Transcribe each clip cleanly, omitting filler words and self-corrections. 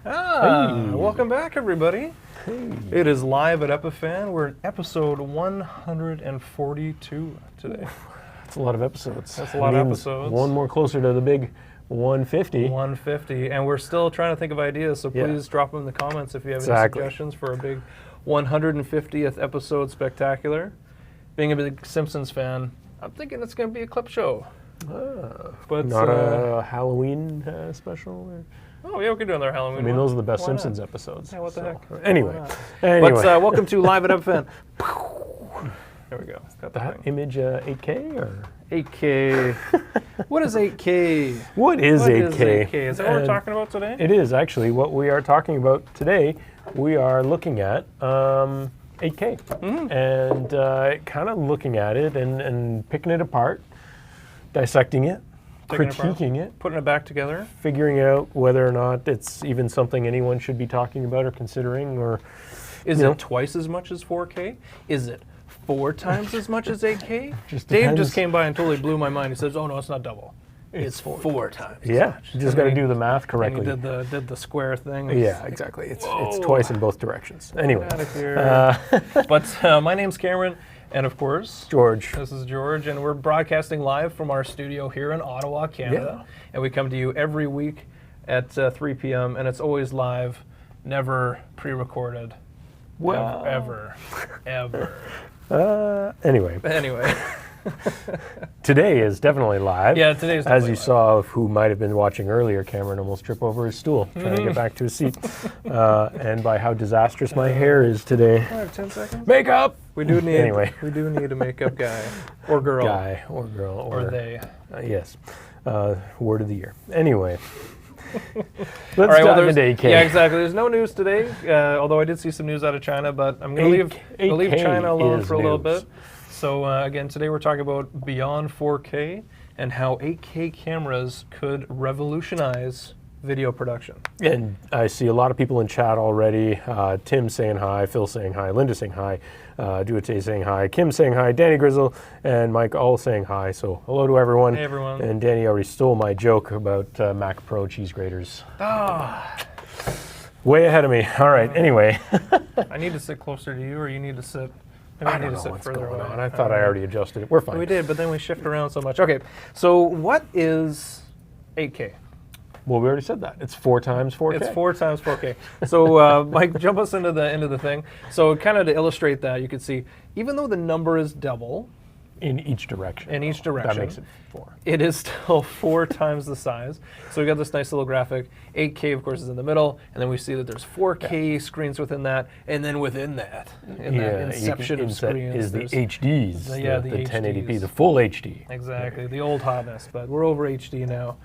Welcome back, everybody. Hey. It is live at Epiphan. We're in episode 142 today. That's a lot of episodes. That's a lot of episodes. One more closer to the big 150. 150, and we're still trying to think of ideas, so please drop them in the comments if you have any suggestions for a big 150th episode spectacular. Being a big Simpsons fan, I'm thinking it's going to be a clip show. But not a Halloween special? Or? Oh, yeah, we could do another Halloween one. I mean, those are the best Why Simpsons not? episodes. Yeah, what the heck? Anyway. But welcome to Live at Epiphan. There we go. Got that image 8K or? 8K. What is 8K? What is 8K? Is that what we're talking about today? It is actually what we are talking about today. We are looking at 8K and kind of looking at it and picking it apart, dissecting it, critiquing it, putting it back together, figuring out whether or not it's even something anyone should be talking about or considering, or is it twice as much as 4K? Is it 4 times as much as 8K? Dave just came by and totally blew my mind. He says, "Oh no, it's not double. It's 4 times." Yeah, you just got to do the math correctly. And he did the square thing. Yeah, exactly. It's twice in both directions. Anyway, out of here. But my name's Cameron. And of course, George. This is George, and we're broadcasting live from our studio here in Ottawa, Canada. Yeah. And we come to you every week at 3 p.m., and it's always live, never pre-recorded. Well. Ever. Anyway. Today is definitely live. Yeah, today's as you saw, who might have been watching earlier, Cameron almost tripped over his stool trying to get back to his seat. And by how disastrous my hair is today. I have 10 seconds. Makeup! We do need a makeup guy or girl. Guy or girl. Or they. Yes. Word of the year. Anyway. Let's dive into 8K. Yeah, exactly. There's no news today, although I did see some news out of China, but I'm going to leave China alone for a little bit. So again, today we're talking about beyond 4K and how 8K cameras could revolutionize video production. And I see a lot of people in chat already. Tim saying hi, Phil saying hi, Linda saying hi, Duate saying hi, Kim saying hi, Danny Grizzle, and Mike all saying hi. So hello to everyone. Hey, everyone. And Danny already stole my joke about Mac Pro cheese graters. Way ahead of me. All right, anyway. I need to sit closer to you, or you need to sit... I don't know what's going on. I thought I already adjusted it. We're fine. We did, but then we shift around so much. Okay, so what is 8K? Well, we already said that. It's 4 times 4K. It's 4 times 4K. So, Mike, jump us into the thing. So, kind of to illustrate that, you can see, even though the number is double in each direction, that makes it 4. It is still 4 times the size. So we got this nice little graphic. 8K, of course, is in the middle, and then we see that there's 4K screens within that, and then within that, that inception of screens, is the HDs, the HDs. 1080p, the full HD. Exactly, the old hotness, but we're over HD now.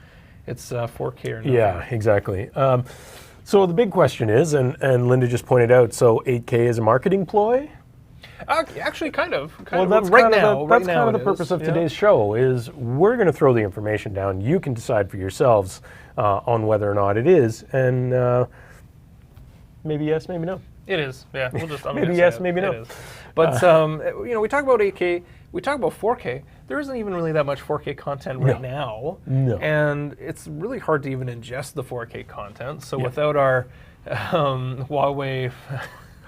It's 4K or nothing. Yeah, exactly. So the big question is, and Linda just pointed out, so 8K is a marketing ploy? Actually, kind of. That's kind of the purpose of today's show, is we're going to throw the information down. You can decide for yourselves on whether or not it is, and maybe yes, maybe no. It is, yeah. Maybe yes, maybe no. It is. But, we talk about 8K, we talk about 4K. There isn't even really that much 4K content right now. No. And it's really hard to even ingest the 4K content. So without our Huawei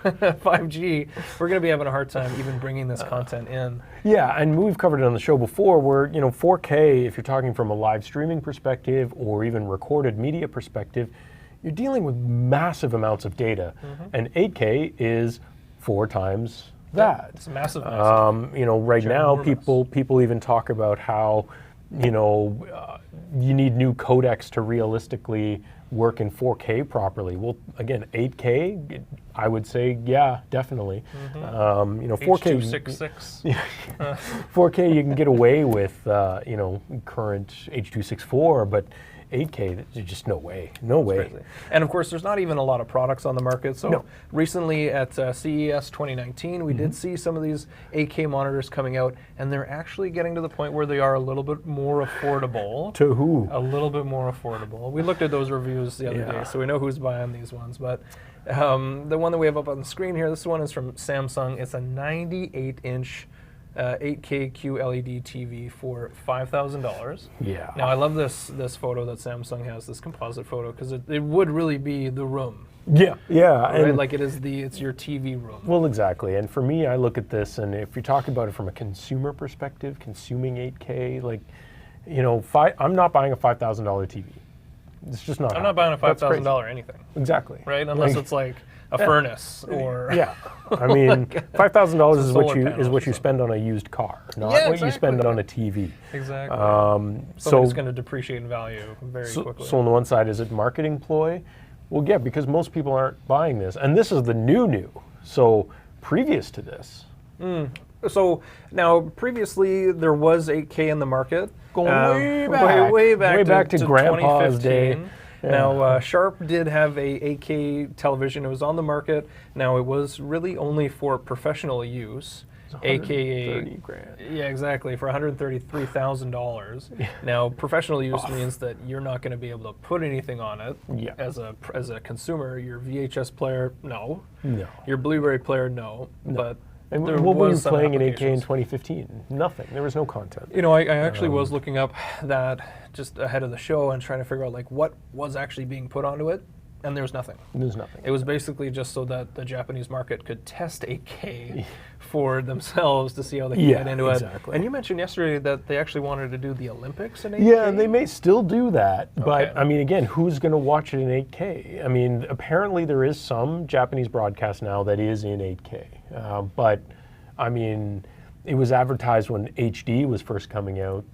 5G, we're going to be having a hard time even bringing this content in. Yeah, and we've covered it on the show before where, 4K, if you're talking from a live streaming perspective or even recorded media perspective, you're dealing with massive amounts of data. And 8K is 4 times that. It's massive. Right now, people even talk about how, you need new codecs to realistically work in 4K properly. Well, again, 8K, I would say, yeah, definitely. 4K. H.266. 4K, you can get away with, current H.264, but 8K, there's just no way. No way. Crazy. And of course, there's not even a lot of products on the market. So recently at CES 2019, we did see some of these 8K monitors coming out, and they're actually getting to the point where they are a little bit more affordable. To who? A little bit more affordable. We looked at those reviews the other day, so we know who's buying these ones. But the one that we have up on the screen here, this one is from Samsung. It's a 98-inch 8K QLED TV for $5,000. Yeah. Now I love this photo that Samsung has, this composite photo, because it would really be the room. Yeah, yeah. Right? And Like it's your TV room. well, exactly. And for me, I look at this, and if you're talking about it from a consumer perspective, consuming 8K, like, you know, I'm not buying a $5,000 TV. It's just not. I'm not buying a $5,000 anything. Exactly. Right? Unless it's like a furnace or yeah. I mean, $5,000 is what you panel, spend on a used car, not Yeah, what you spend exactly. on a TV. Exactly. So it's going to depreciate in value very quickly. So on the one side, is it marketing ploy? Well, yeah, because most people aren't buying this, and this is the new. So previous to this, So now, previously there was 8K in the market, going way back to Grandpa's day. 2015. Now, Sharp did have a 8K television. It was on the market. Now, it was really only for professional use, aka 130 grand. Yeah, exactly, for $133,000. Now, professional use means that you're not going to be able to put anything on it. Yeah. As a consumer, your VHS player, no. No. Your Blu-ray player, no. But And there what were you was some playing in 8K in applications. 2015? Nothing. There was no content. You know, I actually was looking up that just ahead of the show and trying to figure out like what was actually being put onto it, and there was nothing. There's nothing. It was basically just so that the Japanese market could test 8K for themselves to see how they could get into exactly. it. And you mentioned yesterday that they actually wanted to do the Olympics in 8K. Yeah, and they may still do that, but Okay. I mean, again, who's going to watch it in 8K? I mean, apparently there is some Japanese broadcast now that is in 8K, but I mean, it was advertised when HD was first coming out.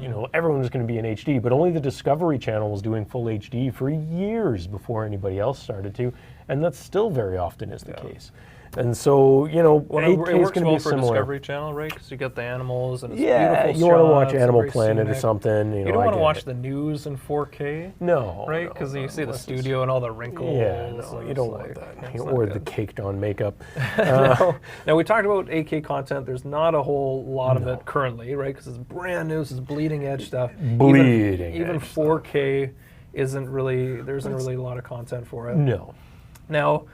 You know, everyone was going to be in HD, but only the Discovery Channel was doing full HD for years before anybody else started to, and that still very often is the case. And so, you know, Well, 8K it is works going to well be for similar. Discovery Channel, right? Because you got the animals and it's Yeah, beautiful you want to watch shots, Animal very Planet or scenic. something. You You know, don't I want to get watch it. the news in 4K. No, Right? no, Because you see the unless it's- studio and all the wrinkles. Yeah, no, and you don't it's want like, that. it's not Or good. the caked on makeup. Now, we talked about 8K content. There's not a whole lot of it currently, right? Because it's brand new, this is bleeding edge stuff. Bleeding Even edge 4K there isn't really a lot of content for it. No. Now,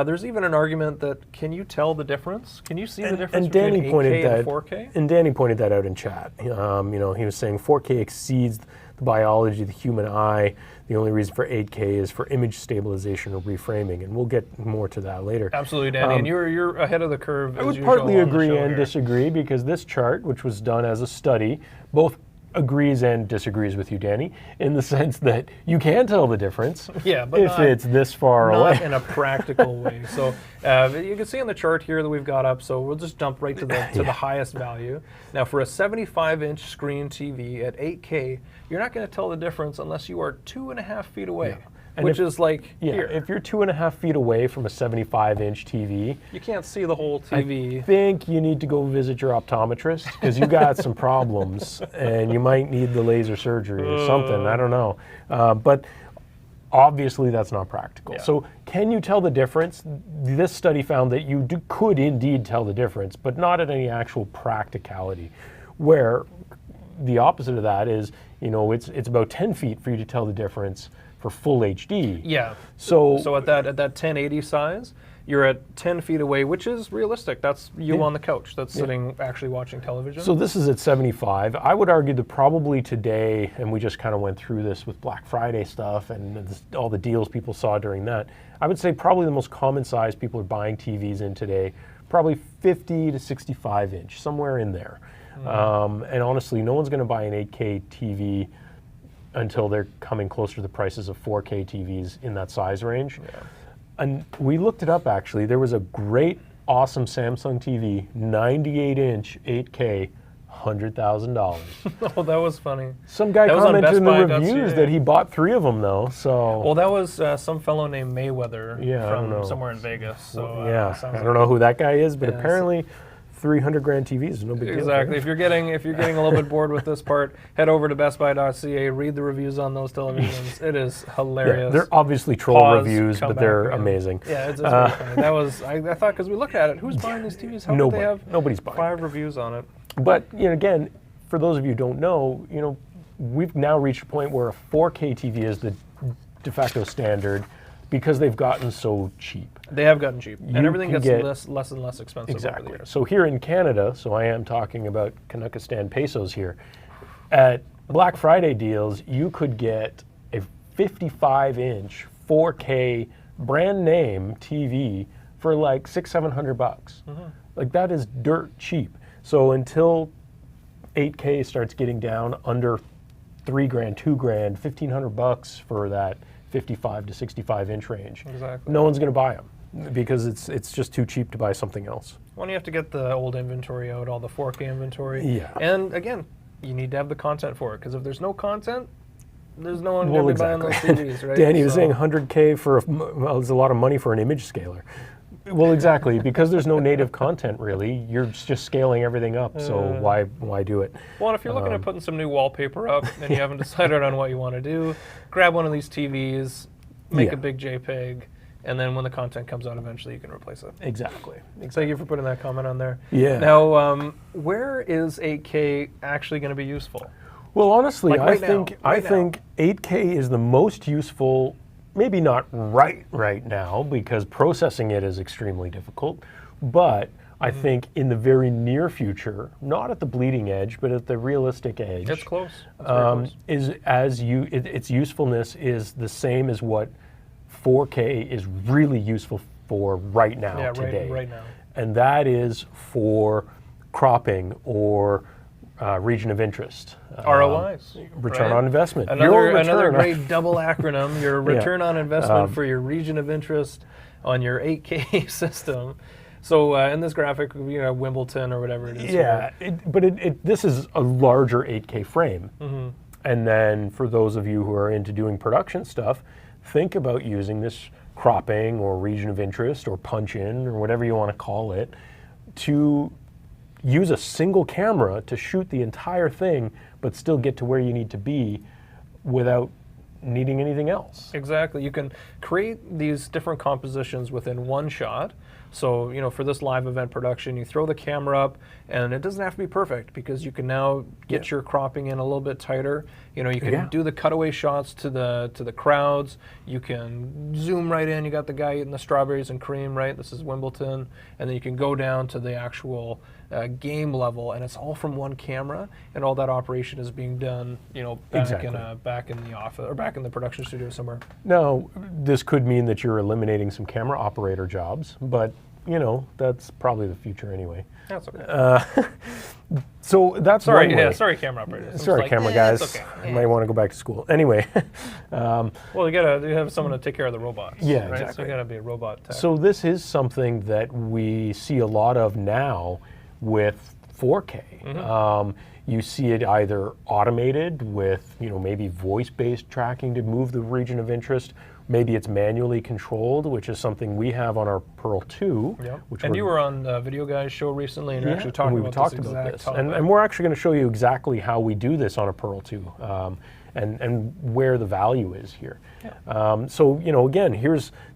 there's even an argument that can you tell the difference? Can you see the difference And Danny between 8K pointed and that. 4K? And Danny pointed that out in chat. You know, he was saying 4K exceeds the biology of the human eye. The only reason for 8K is for image stabilization or reframing, and we'll get more to that later. Absolutely, Danny. And you're ahead of the curve. I as would usual partly on the agree show and here. disagree because this chart, which was done as a study, both agrees and disagrees with you, Danny, in the sense that you can tell the difference Yeah, but if it's this far not away. in a practical way. So you can see on the chart here that we've got up, so we'll just jump right to the highest value. Now for a 75-inch screen TV at 8K, you're not going to tell the difference unless you are 2.5 feet away, which is like here. If you're 2.5 feet away from a 75-inch TV, You can't see the whole TV. I think you need to go visit your optometrist because you got some problems and you might need the laser surgery or something. I don't know. But obviously that's not practical. Yeah. So can you tell the difference? This study found that you could indeed tell the difference, but not at any actual practicality. Where the opposite of that is, you know, it's about 10 feet for you to tell the difference for full HD. Yeah. So at that 1080 size, you're at 10 feet away, which is realistic. That's you on the couch that's sitting actually watching television. So this is at 75. I would argue that probably today, and we just kind of went through this with Black Friday stuff and all the deals people saw during that, I would say probably the most common size people are buying TVs in today, probably 50 to 65 inch, somewhere in there. And honestly, no one's going to buy an 8K TV until they're coming closer to the prices of 4K TVs in that size range. Yeah. And we looked it up actually. There was a great, awesome Samsung TV, 98-inch, 8K, $100,000. Oh, that was funny. Some guy That was on commented in the bestbuy.ca. reviews that he bought 3 of them though. So Well, that was some fellow named Mayweather Yeah, I don't know. from somewhere in Vegas. So yeah, sounds I like don't know who that guy is, but Yeah, apparently 300 grand TVs is no big deal. Exactly. If you're getting a little bit bored with this part, head over to bestbuy.ca, read the reviews on those televisions. It is hilarious. Yeah, they're obviously troll Pause, reviews, come but back they're again. amazing. Yeah, it's really funny. That was I thought because we looked at it, who's buying these TVs? How would Nobody. they have Nobody's buying 5 reviews on it? But you know, again, for those of you who don't know, you know, we've now reached a point where a 4K TV is the de facto standard. because they've gotten so cheap. They have gotten cheap, and everything can gets less and less expensive Exactly. over the years. So here in Canada, so I am talking about Canuckistan pesos here, at Black Friday deals, you could get a 55-inch 4K brand name TV for like $600-700 bucks. Like that is dirt cheap. So until 8K starts getting down under $3,000, $2,000, $1,500 bucks for that 55 to 65 inch range, no one's going to buy them because it's just too cheap to buy something else. Well, you have to get the old inventory out, all the 4K inventory. Yeah. And again, you need to have the content for it, because if there's no content, there's no one going to be buying those TVs, right? Danny was saying $100K for, well, it's a lot of money for an image scaler. Well, exactly, because there's no native content really, you're just scaling everything up, so why do it? Well, if you're looking at putting some new wallpaper up and you haven't decided on what you want to do, grab one of these TVs, make a big JPEG, and then when the content comes out eventually you can replace it. Exactly. Thank you for putting that comment on there. Yeah. Now, where is 8K actually going to be useful? Well, honestly, Like I think 8K is the most useful. Maybe not right now, because processing it is extremely difficult, but I think in the very near future, not at the bleeding edge, but at the realistic edge, it's close. It's close. Its usefulness is the same as what 4K is really useful for right now, today. Right now. And that is for cropping or region of interest. ROIs. Return on investment. Another great double acronym, your return on investment for your region of interest on your 8K system. So in this graphic, you know, Wimbledon or whatever it is. Yeah, this is a larger 8K frame. And then for those of you who are into doing production stuff, think about using this cropping or region of interest or punch-in or whatever you want to call it to use a single camera to shoot the entire thing, but still get to where you need to be without needing anything else. Exactly. You can create these different compositions within one shot. So, you know, for this live event production, you throw the camera up, and it doesn't have to be perfect because you can now get your cropping in a little bit tighter. You know, you can do the cutaway shots to the crowds. You can zoom right in. You got the guy eating the strawberries and cream, right? This is Wimbledon, and then you can go down to the actual game level, and it's all from one camera, and all that operation is being done, you know, back in the office or back in the production studio somewhere. Now, this could mean that you're eliminating some camera operator jobs, but you know, that's probably the future anyway. That's okay. So that's one way. Sorry, camera operators. Sorry, camera guys. Okay. I might want to go back to school. Anyway. Well, you have someone to take care of the robots. Yeah, right? exactly. So you got to be a robot tech. So this is something that we see a lot of now with 4K. You see it either automated with, you know, maybe voice-based tracking to move the region of interest. Maybe it's manually controlled, which is something we have on our Pearl 2. Yep. And you were on Video Guys show recently, and you're actually talking about this exact topic. And we're actually going to show you exactly how we do this on a Pearl 2 and where the value is here. Yeah. So, you know, again,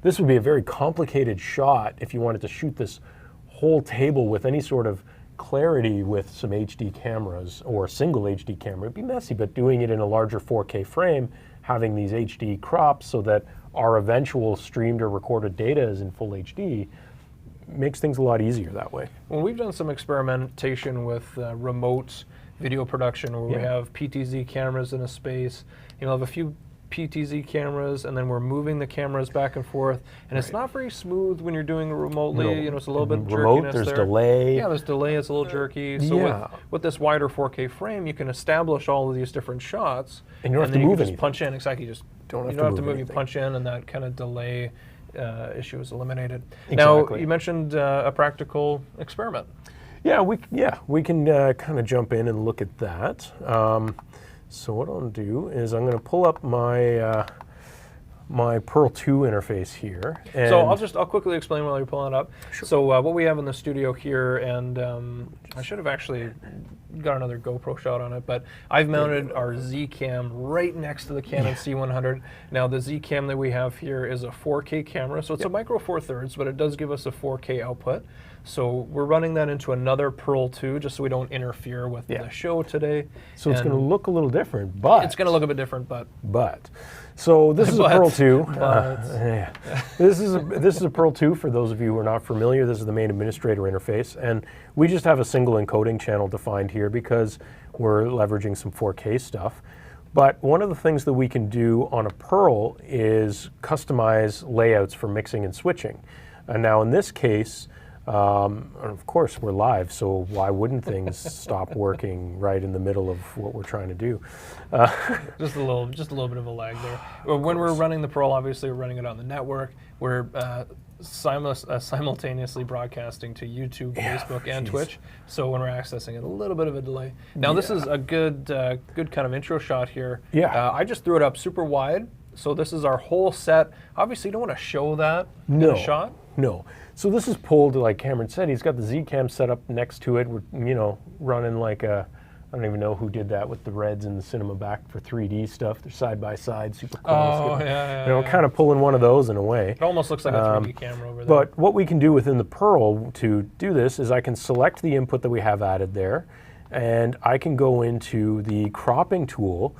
this would be a very complicated shot if you wanted to shoot this whole table with any sort of clarity with some HD cameras or a single HD camera. It'd be messy, but doing it in a larger 4K frame, having these HD crops so that our eventual streamed or recorded data is in full HD makes things a lot easier that way. Well, we've done some experimentation with remote video production where we have PTZ cameras in a space. You know, have a few PTZ cameras, and then we're moving the cameras back and forth, and it's not very smooth when you're doing it remotely. No. You know, it's a little bit jerkiness there's there. delay. Yeah, there's delay. It's a little jerky. So with this wider 4K frame, you can establish all of these different shots, and you don't have to move anything. Just punch in. Exactly. You just don't have to move. You punch in, and that kind of delay issue is eliminated. Exactly. Now, you mentioned a practical experiment. Yeah, we can kind of jump in and look at that. So what I'll do is I'm going to pull up my my Pearl 2 interface here. And so I'll quickly explain while you're pulling it up. Sure. So what we have in the studio here, and I should have actually got another GoPro shot on it, but I've mounted our Z cam right next to the Canon C100. Now the Z cam that we have here is a 4K camera, so it's a micro four thirds, but it does give us a 4K output. So we're running that into another Pearl 2 just so we don't interfere with the show today. So it's going to look a little different, but it's going to look a bit different, but So this is a Pearl 2. Yeah. This is a Pearl 2 for those of you who are not familiar. This is the main administrator interface, and we just have a single encoding channel defined here because we're leveraging some 4K stuff. But one of the things that we can do on a Pearl is customize layouts for mixing and switching. And now in this case, of course we're live, so why wouldn't things stop working right in the middle of what we're trying to do? Just a little bit of a lag there. When we're running the Pearl, obviously we're running it on the network. We're simultaneously broadcasting to YouTube, Facebook, and Twitch. So when we're accessing it, a little bit of a delay. Now this is a good kind of intro shot here. Yeah. I just threw it up super wide. So this is our whole set. Obviously, you don't want to show that in a shot. No. So this is pulled, like Cameron said, he's got the Z-Cam set up next to it. We're, running like a, I don't even know who did that with the Reds and the Cinema back for 3D stuff. They're side by side, super cool. Oh, yeah. Kind of pulling one of those in a way. It almost looks like a 3D camera over there. But what we can do within the Pearl to do this is I can select the input that we have added there, and I can go into the cropping tool,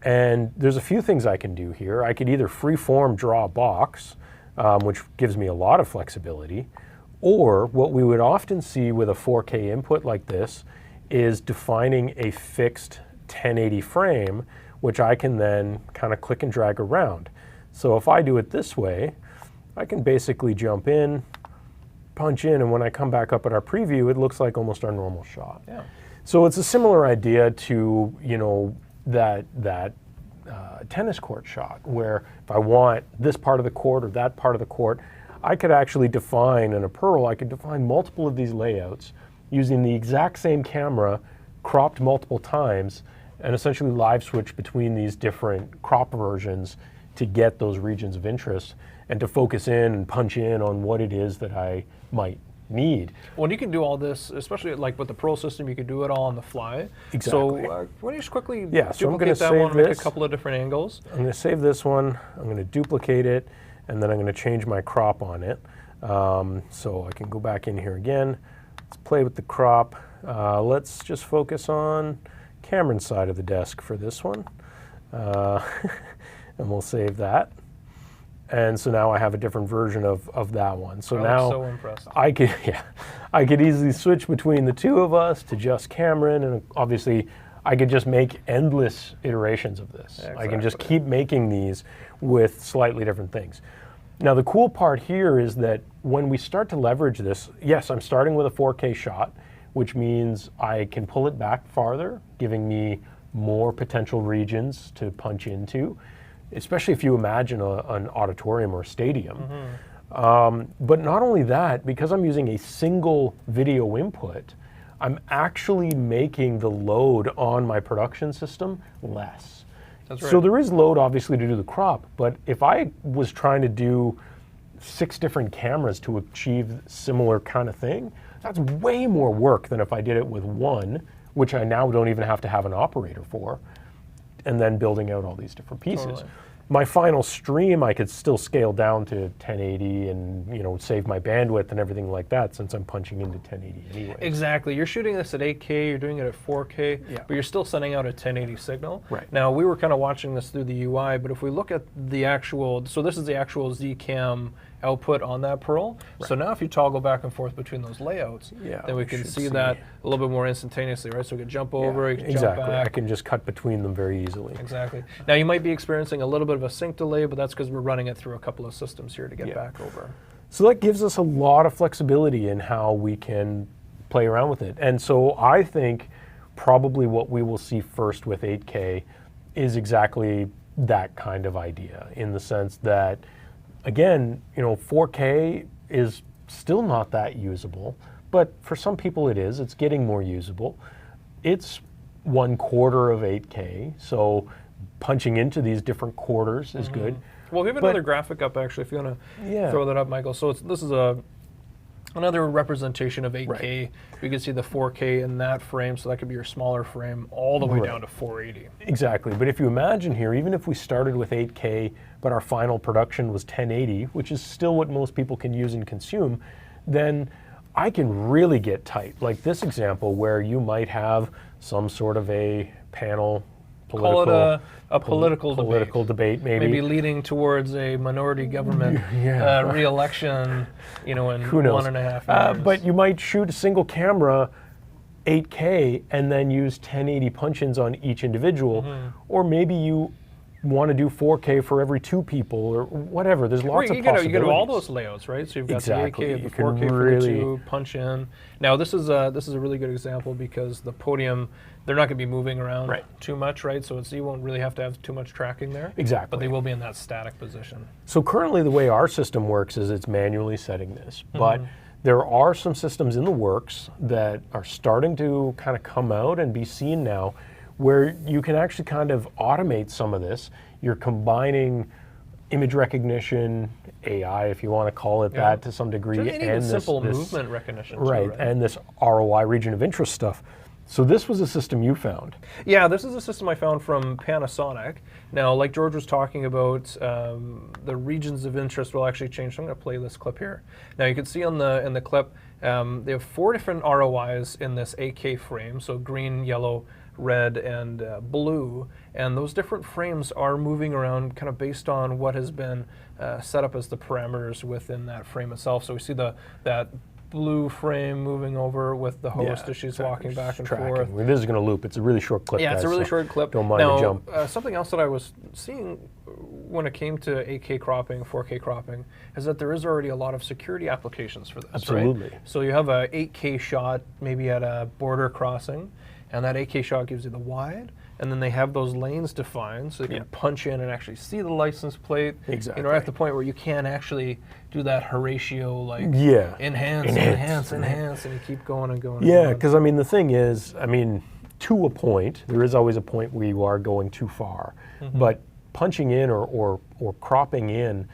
and there's a few things I can do here. I could either freeform draw a box, which gives me a lot of flexibility, or what we would often see with a 4K input like this is defining a fixed 1080 frame, which I can then kind of click and drag around. So if I do it this way, I can basically jump in, punch in, and when I come back up at our preview, it looks like almost our normal shot. Yeah. So it's a similar idea to, that tennis court shot, where if I want this part of the court or that part of the court, I could actually define in a Pearl, I could define multiple of these layouts using the exact same camera, cropped multiple times, and essentially live switch between these different crop versions to get those regions of interest and to focus in and punch in on what it is that I might need. Well, you can do all this, especially like with the Pro system, you can do it all on the fly. Exactly. So why don't you just quickly so I'm duplicate that one, make a couple of different angles. I'm going to save this one, I'm going to duplicate it, and then I'm going to change my crop on it. So I can go back in here again. Let's play with the crop. Let's just focus on Cameron's side of the desk for this one. And we'll save that. And so now I have a different version of that one. So now so impressed. I could easily switch between the two of us to just Cameron, and obviously I could just make endless iterations of this. Exactly. I can just keep making these with slightly different things. Now the cool part here is that when we start to leverage this, yes, I'm starting with a 4K shot, which means I can pull it back farther, giving me more potential regions to punch into, especially if you imagine an auditorium or a stadium. Mm-hmm. But not only that, because I'm using a single video input, I'm actually making the load on my production system less. That's right. So there is load obviously to do the crop, but if I was trying to do 6 different cameras to achieve similar kind of thing, that's way more work than if I did it with one, which I now don't even have to have an operator for, and then building out all these different pieces. Totally. My final stream, I could still scale down to 1080 and save my bandwidth and everything like that, since I'm punching into 1080 anyway. Exactly. You're shooting this at 8K, you're doing it at 4K, but you're still sending out a 1080 signal. Right. Now, we were kind of watching this through the UI, but if we look at the actual, so this is the actual Z-Cam output on that Pearl. Right. So now if you toggle back and forth between those layouts, then we can see that a little bit more instantaneously, right? So we can jump over, you can jump back. I can just cut between them very easily. Exactly. Now you might be experiencing a little bit of a sync delay, but that's because we're running it through a couple of systems here to get back over. So that gives us a lot of flexibility in how we can play around with it. And so I think probably what we will see first with 8K is exactly that kind of idea, in the sense that, again, 4K is still not that usable, but for some people it is. It's getting more usable. It's 1/4 of 8K, so punching into these different quarters is good. Well, we have another graphic up, actually, if you want to throw that up, Michael. So this is another representation of 8K. Right. You can see the 4K in that frame, so that could be your smaller frame, all the way down to 480. Exactly, but if you imagine here, even if we started with 8K, but our final production was 1080, which is still what most people can use and consume, then I can really get tight. Like this example where you might have some sort of a panel call it a political debate, maybe leading towards a minority government re-election, in Who knows? 1.5 years. But you might shoot a single camera 8K and then use 1080 punch-ins on each individual, or maybe you want to do 4K for every 2 people or whatever. There's lots of possibilities. You get all those layouts, right? So you've got the 8K, the 4K for the 2, punch in. Now this is a really good example because the podium, they're not going to be moving around too much, right? So you won't really have to have too much tracking there. Exactly. But they will be in that static position. So currently the way our system works is it's manually setting this, but there are some systems in the works that are starting to kind of come out and be seen now where you can actually kind of automate some of this. You're combining image recognition, AI, if you want to call it that to some degree, and even simple movement recognition too, right, and this ROI region of interest stuff. So this was a system you found. Yeah, this is a system I found from Panasonic. Now, like George was talking about, the regions of interest will actually change. So I'm going to play this clip here. Now you can see in the clip, they have 4 different ROIs in this 8K frame. So green, yellow, red, and blue. And those different frames are moving around kind of based on what has been set up as the parameters within that frame itself. So we see that blue frame moving over with the host as she's walking back and forth. This is going to loop. It's a really short clip. Yeah, it's a really short clip. Don't mind the jump. Something else that I was seeing when it came to 8K cropping, 4K cropping, is that there is already a lot of security applications for this. Absolutely. Right? So you have a 8K shot maybe at a border crossing, and that 8K shot gives you the wide, and then they have those lanes defined so you can punch in and actually see the license plate. Exactly. At the point where you can actually do that Horatio, like enhance, and you keep going and going. Yeah, because the thing is, to a point, there is always a point where you are going too far, but punching in or cropping in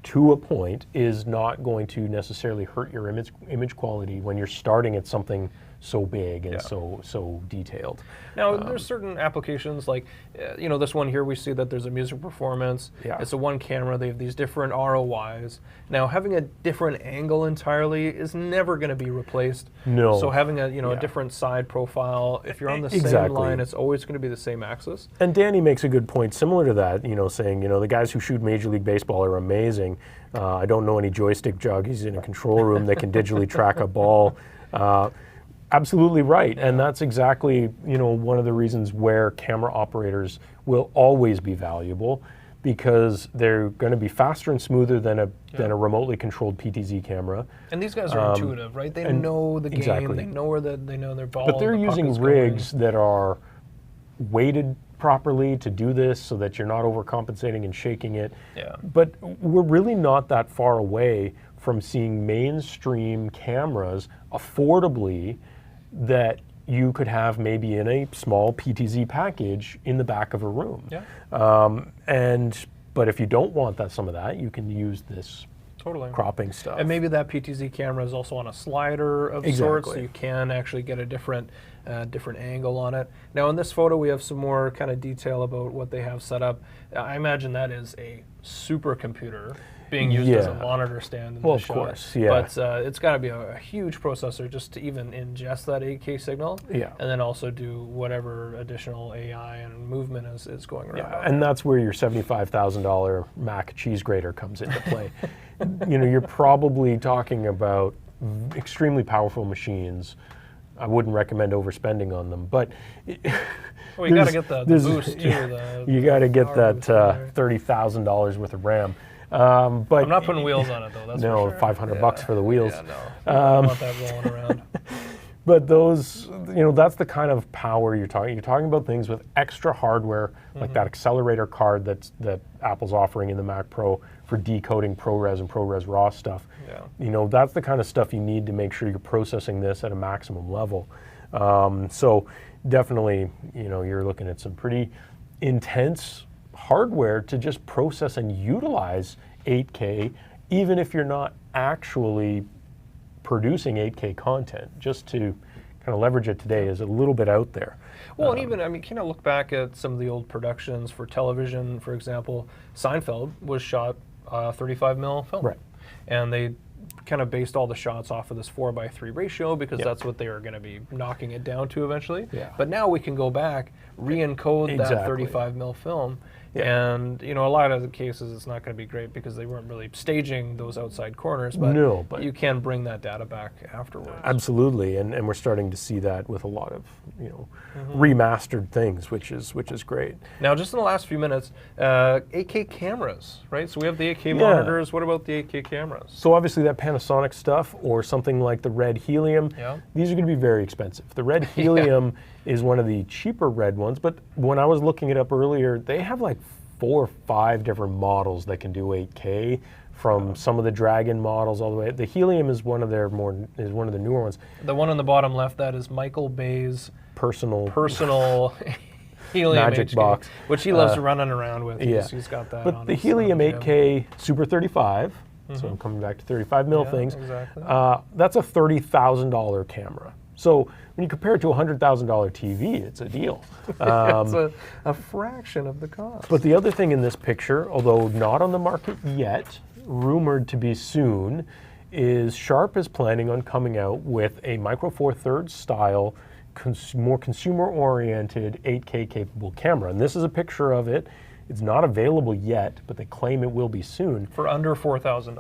to a point is not going to necessarily hurt your image quality when you're starting at something so big and so detailed. Now, there's certain applications like, this one here, we see that there's a music performance. It's a one camera. They have these different ROIs. Now, having a different angle entirely is never going to be replaced. No. So having a different side profile, if you're on the same line, it's always going to be the same axis. And Danny makes a good point similar to that, saying, the guys who shoot Major League Baseball are amazing. I don't know any joystick juggies in a control room that can digitally track a ball. Absolutely right, and that's exactly one of the reasons where camera operators will always be valuable, because they're going to be faster and smoother than a remotely controlled PTZ camera. And these guys are intuitive, right? They know the game. They know they know their ball. But they're using rigs that are weighted properly to do this, so that you're not overcompensating and shaking it. Yeah. But we're really not that far away from seeing mainstream cameras affordably that you could have maybe in a small PTZ package in the back of a room. Yeah. But if you don't want some of that, you can use this cropping stuff. And maybe that PTZ camera is also on a slider of sorts, so you can actually get a different angle on it. Now in this photo we have some more kind of detail about what they have set up. I imagine that is a supercomputer being used as a monitor stand in the shot. Of course, yeah. But it's got to be a huge processor just to even ingest that 8K signal, and then also do whatever additional AI and movement is going around. Yeah, and that's where your $75,000 Mac cheese grater comes into play. You're probably talking about extremely powerful machines. I wouldn't recommend overspending on them, but well, you got to get the boost too. You got to get that $30,000 worth of RAM. But I'm not putting wheels on it though. That's no, for sure. $500 for the wheels. Yeah, no. I don't want that rolling around. But those, that's the kind of power you're talking. You're talking about things with extra hardware, like that accelerator card that Apple's offering in the Mac Pro for decoding ProRes and ProRes RAW stuff. Yeah. That's the kind of stuff you need to make sure you're processing this at a maximum level. So definitely, you're looking at some pretty intense hardware to just process and utilize 8K, even if you're not actually producing 8K content. Just to kind of leverage it today is a little bit out there. Well, and even, kind of look back at some of the old productions for television, for example. Seinfeld was shot 35mm film. Right. And they kind of based all the shots off of this 4:3 ratio because that's what they are going to be knocking it down to eventually. Yeah. But now we can go back, re-encode that 35mm film. Yeah. And a lot of the cases it's not going to be great because they weren't really staging those outside corners, but, but you can bring that data back afterwards. Absolutely, and we're starting to see that with a lot of remastered things, which is great. Now, just in the last few minutes, 8K cameras, right? So we have the 8K monitors. What about the 8K cameras? So obviously that Panasonic stuff or something like the red helium, these are going to be very expensive. The red helium is one of the cheaper red ones, but when I was looking it up earlier, they have like 4 or 5 different models that can do 8K, from some of the Dragon models all the way. The helium is one of their one of the newer ones. The one on the bottom left, that is Michael Bay's personal helium magic 8K, box, which he loves running around with. He's got that. But the helium 8K Super 35. So I'm coming back to 35mm things. Exactly. That's a $30,000 camera. So when you compare it to a $100,000 TV, it's a deal. It's a fraction of the cost. But the other thing in this picture, although not on the market yet, rumored to be soon, is Sharp is planning on coming out with a Micro Four Thirds style, more consumer-oriented 8K capable camera. And this is a picture of it. It's not available yet, but they claim it will be soon. For under $4,000.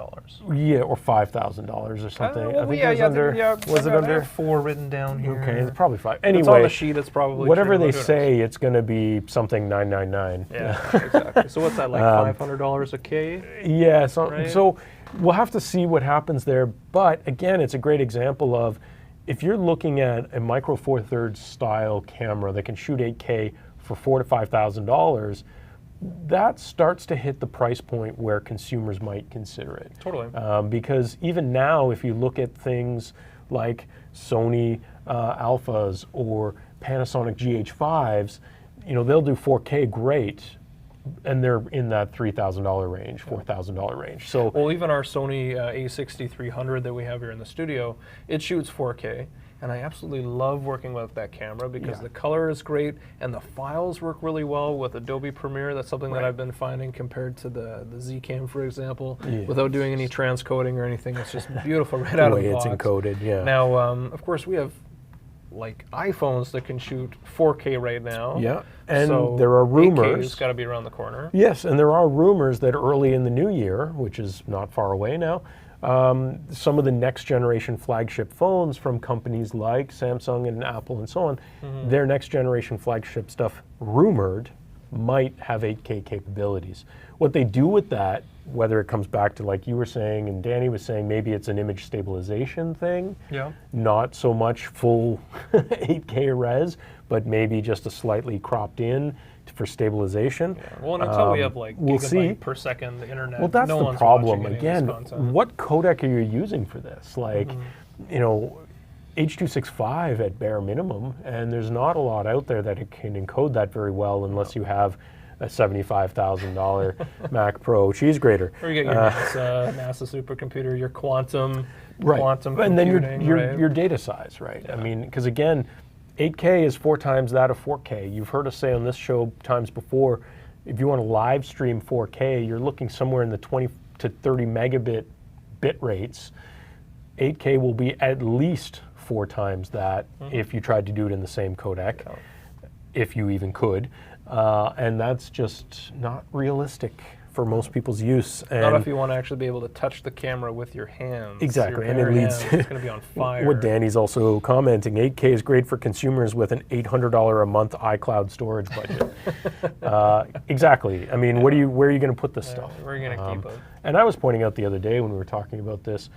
Yeah, or $5,000 or something. I think it was under. Was it under? 4 written down here. Okay, it's probably 5. Anyway, it's on the sheet. It's probably whatever they say. It's going to be something $999. Yeah, exactly. So what's that, like $500 a K? Yeah. So we'll have to see what happens there. But again, it's a great example of if you're looking at a Micro Four Thirds style camera that can shoot 8K for $4,000 to $5,000. That starts to hit the price point where consumers might consider it. Totally. Because even now, if you look at things like Sony Alphas or Panasonic GH5s, they'll do 4K great, and they're in that $3,000 range, $4,000 range. So, well, even our Sony A6300 that we have here in the studio, it shoots 4K. And I absolutely love working with that camera because the color is great and the files work really well with Adobe Premiere. That's something that I've been finding compared to the Z-Cam, for example, without doing any transcoding or anything. It's just beautiful right out of the box. The way it's encoded, Now, of course, we have like iPhones that can shoot 4K right now. Yeah, and so there are rumors. 8K's got to be around the corner. Yes, and there are rumors that early in the new year, which is not far away now, some of the next generation flagship phones from companies like Samsung and Apple and so on, their next generation flagship stuff rumored might have 8K capabilities. What they do with that, whether it comes back to, like you were saying and Danny was saying, maybe it's an image stabilization thing, not so much full 8K res, but maybe just a slightly cropped in for stabilization. Well, and until we have like gigabyte per second internet, well, that's the problem. Again, what codec are you using for this? Like, H.265 at bare minimum, and there's not a lot out there that it can encode that very well unless you have a $75,000 Mac Pro cheese grater. Or you get your NASA supercomputer, your quantum computing, and then your data size, right? I mean, because again, 8K is 4 times that of 4K. You've heard us say on this show times before, if you want to live stream 4K, you're looking somewhere in the 20 to 30 megabit bit rates. 8K will be at least 4 times that if you tried to do it in the same codec, if you even could. And that's just not realistic for most people's use. And not if you want to actually be able to touch the camera with your hands. Exactly, and it leads to it's going to be on fire. What Danny's also commenting, 8K is great for consumers with an $800 a month iCloud storage budget. Exactly. I mean, where are you going to put this stuff? Where are you going to keep it? And I was pointing out the other day when we were talking about this,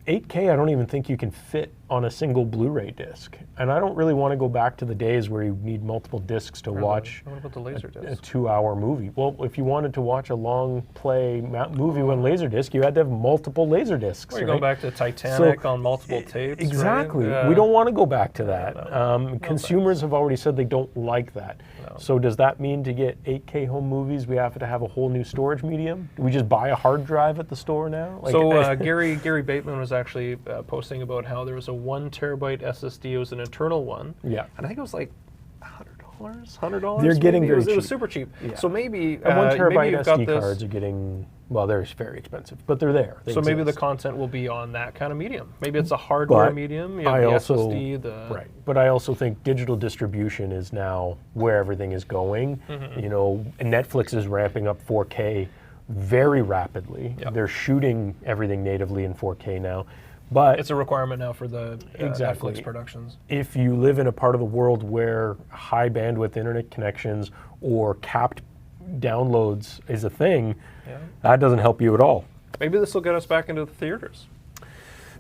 8K I don't even think you can fit on a single Blu-ray disc. And I don't really want to go back to the days where you need multiple discs to watch what about the Laserdisc? a 2-hour movie. Well, if you wanted to watch a long play movie on Laserdisc, you had to have multiple Laserdiscs. Or you go back to Titanic on multiple tapes. Exactly. Right? We don't want to go back to that. Consumers have already said they don't like that. No. So does that mean to get 8K home movies, we have to have a whole new storage medium? Do we just buy a hard drive at the store now? Like, so Gary Bateman was actually posting about how there was a 1 terabyte SSD. It was an internal one. Yeah. And I think it was like $100. They're getting very cheap. It was super cheap. Yeah. So maybe and 1 terabyte maybe SD cards are getting Well, they're very expensive, but they're there. They so maybe the exist. content will be on that kind of medium. Maybe it's a hardware medium. You have the SSD, right. But I also think digital distribution is now where everything is going. You know, Netflix is ramping up 4K very rapidly. Yep. They're shooting everything natively in 4K now. But it's a requirement now for the exactly. Netflix productions. If you live in a part of the world where high bandwidth internet connections or capped downloads is a thing, that doesn't help you at all. Maybe this will get us back into the theaters.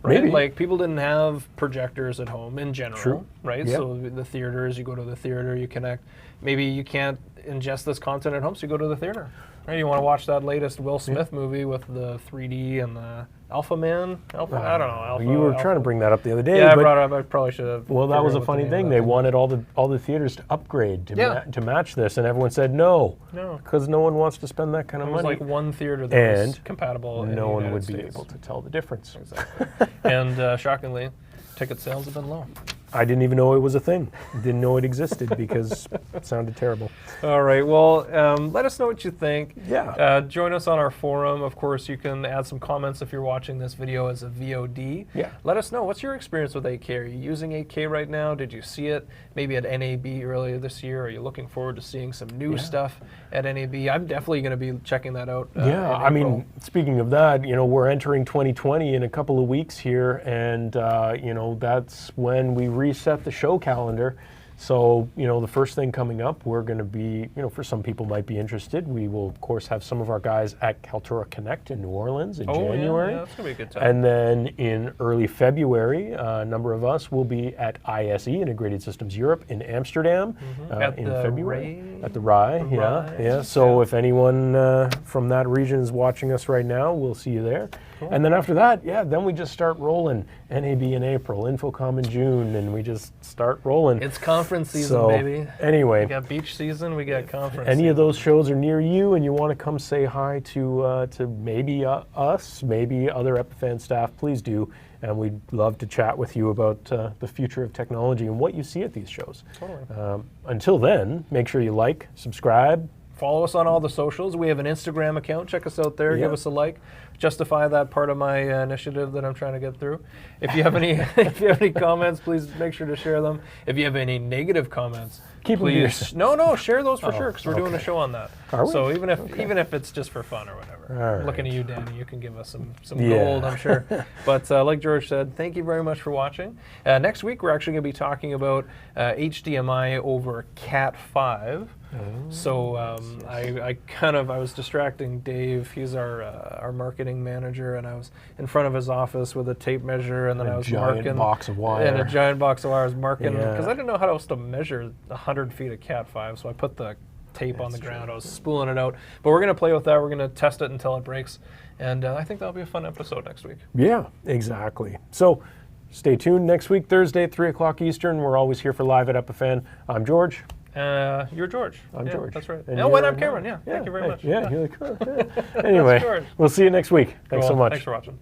Right? Maybe. Like, people didn't have projectors at home in general, True. right? Yeah. So the theaters, you go to the theater, you connect. Maybe you can't ingest this content at home, so you go to the theater. Right? You want to watch that latest Will Smith movie with the 3D and the Alpha Man? I don't know. You were trying to bring that up the other day. Yeah, I but, brought it up. I probably should have. well, that was a funny thing. They wanted all the theaters to upgrade to match this, and everyone said no. No. Because no one wants to spend that kind of It was money. like one theater that was compatible. in no the one United would be States. able to tell the difference. Exactly. And shockingly, ticket sales have been low. I didn't even know it was a thing. Didn't know it existed because it sounded terrible. All right. Well, let us know what you think. Yeah. Join us on our forum. Of course, you can add some comments if you're watching this video as a VOD. Yeah. Let us know. What's your experience with 8K? Are you using 8K right now? Did you see it maybe at NAB earlier this year? Are you looking forward to seeing some new stuff at NAB? I'm definitely going to be checking that out. Yeah. I mean, speaking of that, you know, we're entering 2020 in a couple of weeks here, and you know, that's when we reset the show calendar. So, you know, the first thing coming up, we're going to be, you know, for some people might be interested, we will, of course, have some of our guys at Kaltura Connect in New Orleans in January. Yeah, that's going to be a good time. And then in early February, a number of us will be at ISE, Integrated Systems Europe, in Amsterdam in February. At the RAI, yeah. So if anyone from that region is watching us right now, we'll see you there. Cool. And then after that, then we just start rolling. NAB in April, Infocom in June, and we just start rolling. It's conference season, baby. Anyway. We got beach season, we got conference Any season. of those shows are near you and you want to come say hi to maybe us, maybe other Epiphan staff, please do. And we'd love to chat with you about the future of technology and what you see at these shows. Totally. Until then, make sure you like, subscribe. Follow us on all the socials. We have an Instagram account. Check us out there. Give us a like. Justify that part of my initiative that I'm trying to get through. If you have any, if you have any comments, please make sure to share them. If you have any negative comments, keep please share those for sure, because we're doing a show on that. Are we? So even if it's just for fun or whatever. All right. Looking at you, Danny, you can give us some gold, I'm sure. But like George said, thank you very much for watching. Next week we're actually going to be talking about HDMI over Cat5. So I was distracting Dave. He's our marketing manager, and I was in front of his office with a tape measure, and then I was marking. A giant box of wire. And a giant box of wire. I was marking because I didn't know how else to measure 100 feet of Cat5, so I put the tape on the ground. I was spooling it out. But we're going to play with that. We're going to test it until it breaks, and I think that'll be a fun episode next week. Yeah, exactly. So stay tuned next week, Thursday at 3 o'clock Eastern. We're always here for Live at Epiphan. I'm George. You're George. I'm George. That's right. And I'm Cameron. Yeah. Thank you very much. Yeah, you're like, anyway, we'll see you next week. Thanks so much. Thanks for watching.